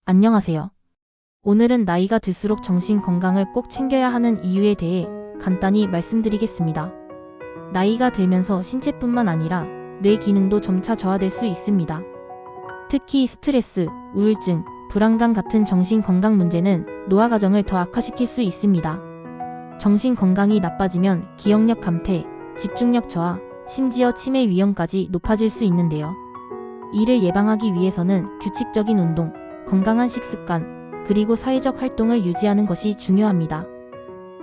안녕하세요. 오늘은 나이가 들수록 정신 건강을 꼭 챙겨야 하는 이유에 대해 간단히 말씀드리겠습니다. 나이가 들면서 신체뿐만 아니라 뇌 기능도 점차 저하될 수 있습니다. 특히 스트레스, 우울증, 불안감 같은 정신 건강 문제는 노화 과정을 더 악화시킬 수 있습니다. 정신 건강이 나빠지면 기억력 감퇴, 집중력 저하, 심지어 치매 위험까지 높아질 수 있는데요. 이를 예방하기 위해서는 규칙적인 운동, 건강한 식습관, 그리고 사회적 활동을 유지하는 것이 중요합니다.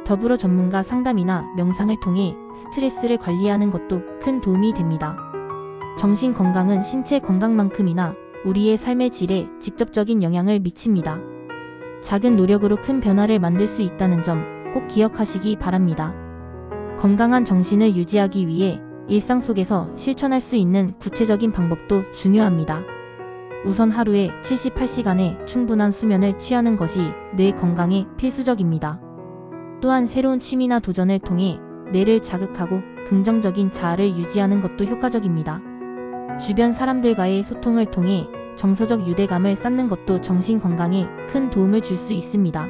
더불어 전문가 상담이나 명상을 통해 스트레스를 관리하는 것도 큰 도움이 됩니다. 정신 건강은 신체 건강만큼이나 우리의 삶의 질에 직접적인 영향을 미칩니다. 작은 노력으로 큰 변화를 만들 수 있다는 점 꼭 기억하시기 바랍니다. 건강한 정신을 유지하기 위해 일상 속에서 실천할 수 있는 구체적인 방법도 중요합니다. 우선 하루에 78시간의 충분한 수면을 취하는 것이 뇌 건강에 필수적입니다. 또한 새로운 취미나 도전을 통해 뇌를 자극하고 긍정적인 자아를 유지하는 것도 효과적입니다. 주변 사람들과의 소통을 통해 정서적 유대감을 쌓는 것도 정신 건강에 큰 도움을 줄 수 있습니다.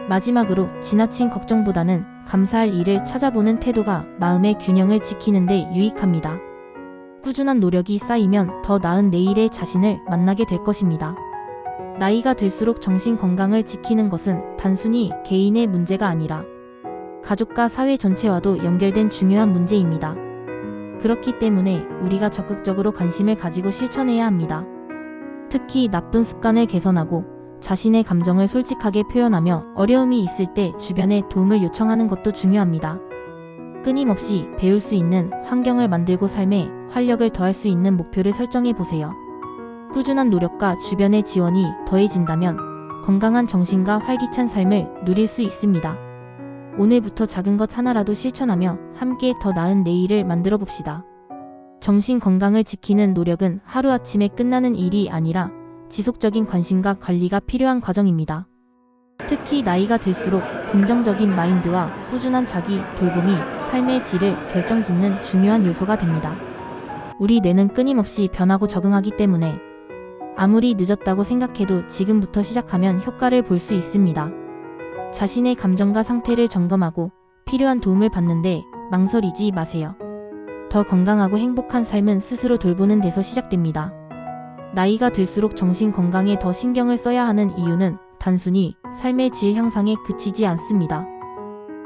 마지막으로 지나친 걱정보다는 감사할 일을 찾아보는 태도가 마음의 균형을 지키는 데 유익합니다. 꾸준한 노력이 쌓이면 더 나은 내일의 자신을 만나게 될 것입니다. 나이가 들수록 정신 건강을 지키는 것은 단순히 개인의 문제가 아니라 가족과 사회 전체와도 연결된 중요한 문제입니다. 그렇기 때문에 우리가 적극적으로 관심을 가지고 실천해야 합니다. 특히 나쁜 습관을 개선하고 자신의 감정을 솔직하게 표현하며 어려움이 있을 때 주변에 도움을 요청하는 것도 중요합니다. 끊임없이 배울 수 있는 환경을 만들고 삶에 활력을 더할 수 있는 목표를 설정해 보세요. 꾸준한 노력과 주변의 지원이 더해진다면 건강한 정신과 활기찬 삶을 누릴 수 있습니다. 오늘부터 작은 것 하나라도 실천하며 함께 더 나은 내일을 만들어 봅시다. 정신 건강을 지키는 노력은 하루아침에 끝나는 일이 아니라 지속적인 관심과 관리가 필요한 과정입니다. 특히 나이가 들수록 긍정적인 마인드와 꾸준한 자기 돌봄이 삶의 질을 결정짓는 중요한 요소가 됩니다. 우리 뇌는 끊임없이 변하고 적응하기 때문에 아무리 늦었다고 생각해도 지금부터 시작하면 효과를 볼 수 있습니다. 자신의 감정과 상태를 점검하고 필요한 도움을 받는데 망설이지 마세요. 더 건강하고 행복한 삶은 스스로 돌보는 데서 시작됩니다. 나이가 들수록 정신 건강에 더 신경을 써야 하는 이유는 단순히 삶의 질 향상에 그치지 않습니다.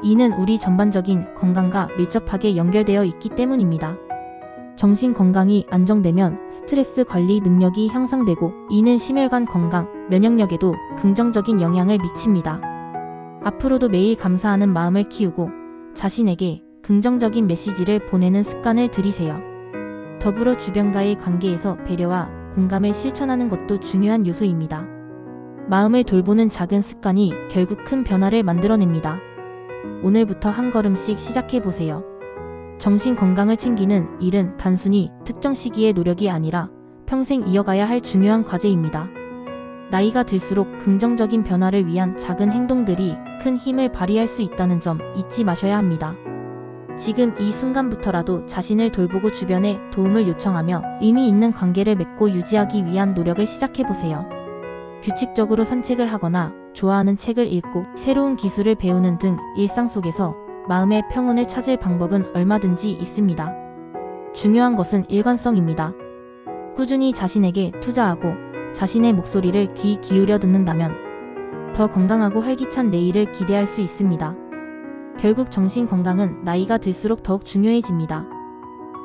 이는 우리 전반적인 건강과 밀접하게 연결되어 있기 때문입니다. 정신 건강이 안정되면 스트레스 관리 능력이 향상되고 이는 심혈관 건강, 면역력에도 긍정적인 영향을 미칩니다. 앞으로도 매일 감사하는 마음을 키우고 자신에게 긍정적인 메시지를 보내는 습관을 들이세요. 더불어 주변과의 관계에서 배려와 공감을 실천하는 것도 중요한 요소입니다. 마음을 돌보는 작은 습관이 결국 큰 변화를 만들어냅니다. 오늘부터 한 걸음씩 시작해보세요. 정신 건강을 챙기는 일은 단순히 특정 시기의 노력이 아니라 평생 이어가야 할 중요한 과제입니다. 나이가 들수록 긍정적인 변화를 위한 작은 행동들이 큰 힘을 발휘할 수 있다는 점 잊지 마셔야 합니다. 지금 이 순간부터라도 자신을 돌보고 주변에 도움을 요청하며 의미 있는 관계를 맺고 유지하기 위한 노력을 시작해보세요. 규칙적으로 산책을 하거나 좋아하는 책을 읽고 새로운 기술을 배우는 등 일상 속에서 마음의 평온을 찾을 방법은 얼마든지 있습니다. 중요한 것은 일관성입니다. 꾸준히 자신에게 투자하고 자신의 목소리를 귀 기울여 듣는다면 더 건강하고 활기찬 내일을 기대할 수 있습니다. 결국 정신 건강은 나이가 들수록 더욱 중요해집니다.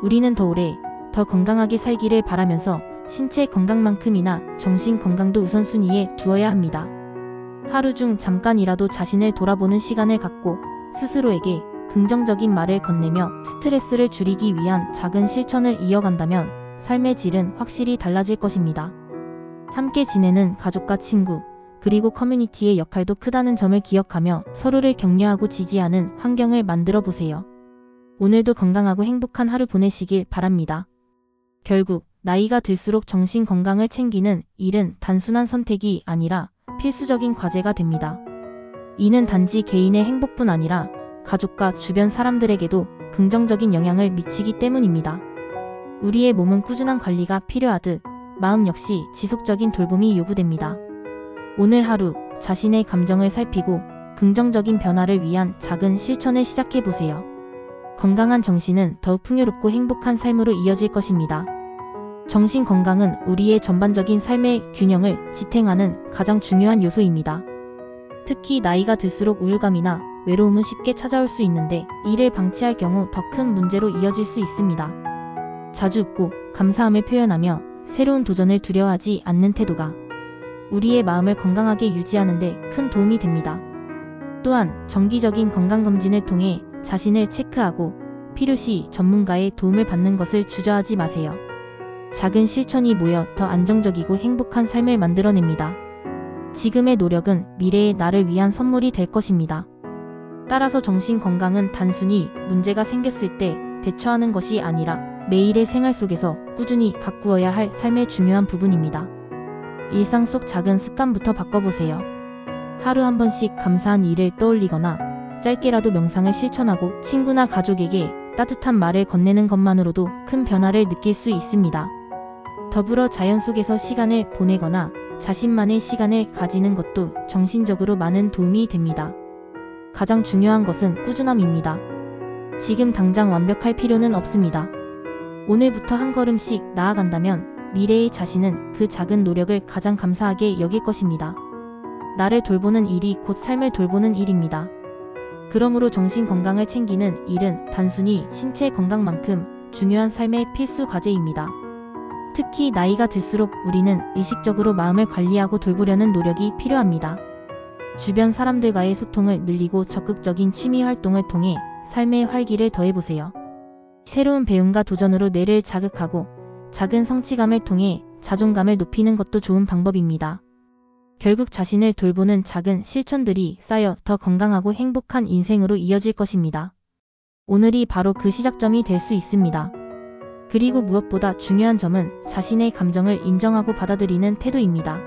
우리는 더 오래, 더 건강하게 살기를 바라면서 신체 건강만큼이나 정신 건강도 우선순위에 두어야 합니다. 하루 중 잠깐이라도 자신을 돌아보는 시간을 갖고 스스로에게 긍정적인 말을 건네며 스트레스를 줄이기 위한 작은 실천을 이어간다면 삶의 질은 확실히 달라질 것입니다. 함께 지내는 가족과 친구, 그리고 커뮤니티의 역할도 크다는 점을 기억하며 서로를 격려하고 지지하는 환경을 만들어 보세요. 오늘도 건강하고 행복한 하루 보내시길 바랍니다. 결국 나이가 들수록 정신 건강을 챙기는 일은 단순한 선택이 아니라 필수적인 과제가 됩니다. 이는 단지 개인의 행복뿐 아니라 가족과 주변 사람들에게도 긍정적인 영향을 미치기 때문입니다. 우리의 몸은 꾸준한 관리가 필요하듯 마음 역시 지속적인 돌봄이 요구됩니다. 오늘 하루 자신의 감정을 살피고 긍정적인 변화를 위한 작은 실천을 시작해보세요. 건강한 정신은 더욱 풍요롭고 행복한 삶으로 이어질 것입니다. 정신 건강은 우리의 전반적인 삶의 균형을 지탱하는 가장 중요한 요소입니다. 특히 나이가 들수록 우울감이나 외로움은 쉽게 찾아올 수 있는데 이를 방치할 경우 더 큰 문제로 이어질 수 있습니다. 자주 웃고 감사함을 표현하며 새로운 도전을 두려워하지 않는 태도가 우리의 마음을 건강하게 유지하는 데 큰 도움이 됩니다. 또한 정기적인 건강검진을 통해 자신을 체크하고 필요시 전문가의 도움을 받는 것을 주저하지 마세요. 작은 실천이 모여 더 안정적이고 행복한 삶을 만들어냅니다. 지금의 노력은 미래의 나를 위한 선물이 될 것입니다. 따라서 정신 건강은 단순히 문제가 생겼을 때 대처하는 것이 아니라 매일의 생활 속에서 꾸준히 가꾸어야 할 삶의 중요한 부분입니다. 일상 속 작은 습관부터 바꿔보세요. 하루 한 번씩 감사한 일을 떠올리거나 짧게라도 명상을 실천하고 친구나 가족에게 따뜻한 말을 건네는 것만으로도 큰 변화를 느낄 수 있습니다. 더불어 자연 속에서 시간을 보내거나 자신만의 시간을 가지는 것도 정신적으로 많은 도움이 됩니다. 가장 중요한 것은 꾸준함입니다. 지금 당장 완벽할 필요는 없습니다. 오늘부터 한 걸음씩 나아간다면 미래의 자신은 그 작은 노력을 가장 감사하게 여길 것입니다. 나를 돌보는 일이 곧 삶을 돌보는 일입니다. 그러므로 정신 건강을 챙기는 일은 단순히 신체 건강만큼 중요한 삶의 필수 과제입니다. 특히 나이가 들수록 우리는 의식적으로 마음을 관리하고 돌보려는 노력이 필요합니다. 주변 사람들과의 소통을 늘리고 적극적인 취미 활동을 통해 삶의 활기를 더해보세요. 새로운 배움과 도전으로 뇌를 자극하고 작은 성취감을 통해 자존감을 높이는 것도 좋은 방법입니다. 결국 자신을 돌보는 작은 실천들이 쌓여 더 건강하고 행복한 인생으로 이어질 것입니다. 오늘이 바로 그 시작점이 될 수 있습니다. 그리고 무엇보다 중요한 점은 자신의 감정을 인정하고 받아들이는 태도입니다.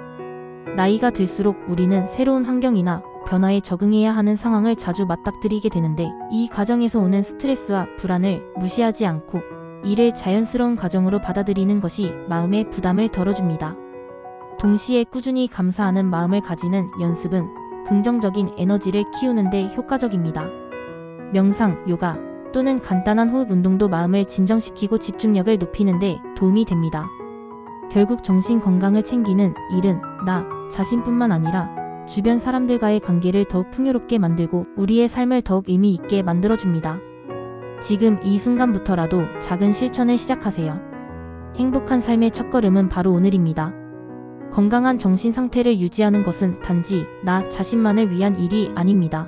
나이가 들수록 우리는 새로운 환경이나 변화에 적응해야 하는 상황을 자주 맞닥뜨리게 되는데 이 과정에서 오는 스트레스와 불안을 무시하지 않고 이를 자연스러운 과정으로 받아들이는 것이 마음의 부담을 덜어줍니다. 동시에 꾸준히 감사하는 마음을 가지는 연습은 긍정적인 에너지를 키우는 데 효과적입니다. 명상, 요가 또는 간단한 호흡 운동도 마음을 진정시키고 집중력을 높이는 데 도움이 됩니다. 결국 정신 건강을 챙기는 일은 나 자신뿐만 아니라 주변 사람들과의 관계를 더욱 풍요롭게 만들고 우리의 삶을 더욱 의미 있게 만들어줍니다. 지금 이 순간부터라도 작은 실천을 시작하세요. 행복한 삶의 첫걸음은 바로 오늘입니다. 건강한 정신 상태를 유지하는 것은 단지 나 자신만을 위한 일이 아닙니다.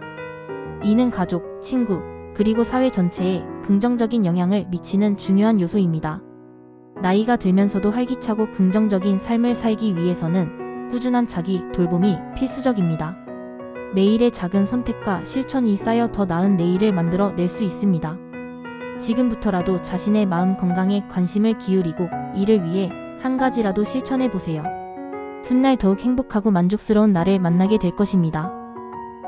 이는 가족, 친구, 그리고 사회 전체에 긍정적인 영향을 미치는 중요한 요소입니다. 나이가 들면서도 활기차고 긍정적인 삶을 살기 위해서는 꾸준한 자기 돌봄이 필수적입니다. 매일의 작은 선택과 실천이 쌓여 더 나은 내일을 만들어 낼 수 있습니다. 지금부터라도 자신의 마음 건강에 관심을 기울이고 이를 위해 한 가지라도 실천해 보세요. 훗날 더욱 행복하고 만족스러운 나를 만나게 될 것입니다.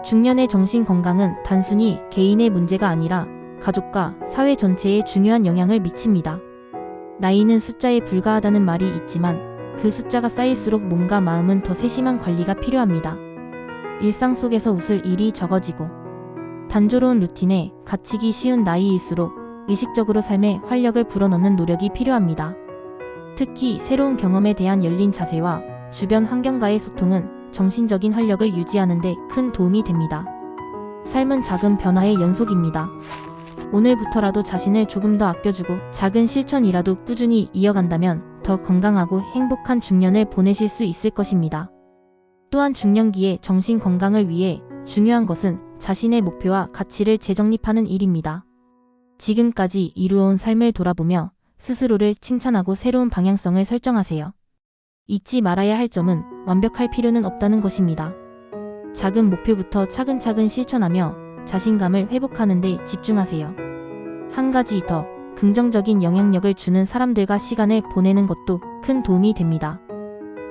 중년의 정신 건강은 단순히 개인의 문제가 아니라 가족과 사회 전체에 중요한 영향을 미칩니다. 나이는 숫자에 불과하다는 말이 있지만 그 숫자가 쌓일수록 몸과 마음은 더 세심한 관리가 필요합니다. 일상 속에서 웃을 일이 적어지고 단조로운 루틴에 갇히기 쉬운 나이일수록 의식적으로 삶에 활력을 불어넣는 노력이 필요합니다. 특히 새로운 경험에 대한 열린 자세와 주변 환경과의 소통은 정신적인 활력을 유지하는 데 큰 도움이 됩니다. 삶은 작은 변화의 연속입니다. 오늘부터라도 자신을 조금 더 아껴주고 작은 실천이라도 꾸준히 이어간다면 더 건강하고 행복한 중년을 보내실 수 있을 것입니다. 또한 중년기의 정신 건강을 위해 중요한 것은 자신의 목표와 가치를 재정립하는 일입니다. 지금까지 이루어온 삶을 돌아보며 스스로를 칭찬하고 새로운 방향성을 설정하세요. 잊지 말아야 할 점은 완벽할 필요는 없다는 것입니다. 작은 목표부터 차근차근 실천하며 자신감을 회복하는 데 집중하세요. 한 가지 더, 긍정적인 영향력을 주는 사람들과 시간을 보내는 것도 큰 도움이 됩니다.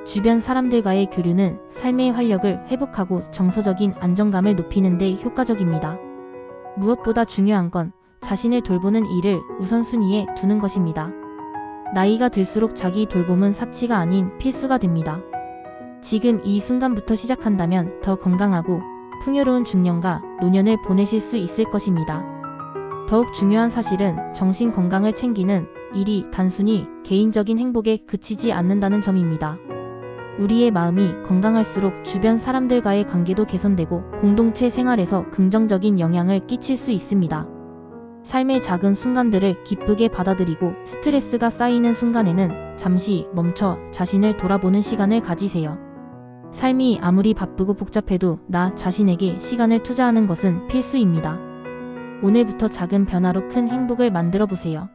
주변 사람들과의 교류는 삶의 활력을 회복하고 정서적인 안정감을 높이는 데 효과적입니다. 무엇보다 중요한 건 자신을 돌보는 일을 우선순위에 두는 것입니다. 나이가 들수록 자기 돌봄은 사치가 아닌 필수가 됩니다. 지금 이 순간부터 시작한다면 더 건강하고 풍요로운 중년과 노년을 보내실 수 있을 것입니다. 더욱 중요한 사실은 정신 건강을 챙기는 일이 단순히 개인적인 행복에 그치지 않는다는 점입니다. 우리의 마음이 건강할수록 주변 사람들과의 관계도 개선되고 공동체 생활에서 긍정적인 영향을 끼칠 수 있습니다. 삶의 작은 순간들을 기쁘게 받아들이고 스트레스가 쌓이는 순간에는 잠시 멈춰 자신을 돌아보는 시간을 가지세요. 삶이 아무리 바쁘고 복잡해도 나 자신에게 시간을 투자하는 것은 필수입니다. 오늘부터 작은 변화로 큰 행복을 만들어 보세요.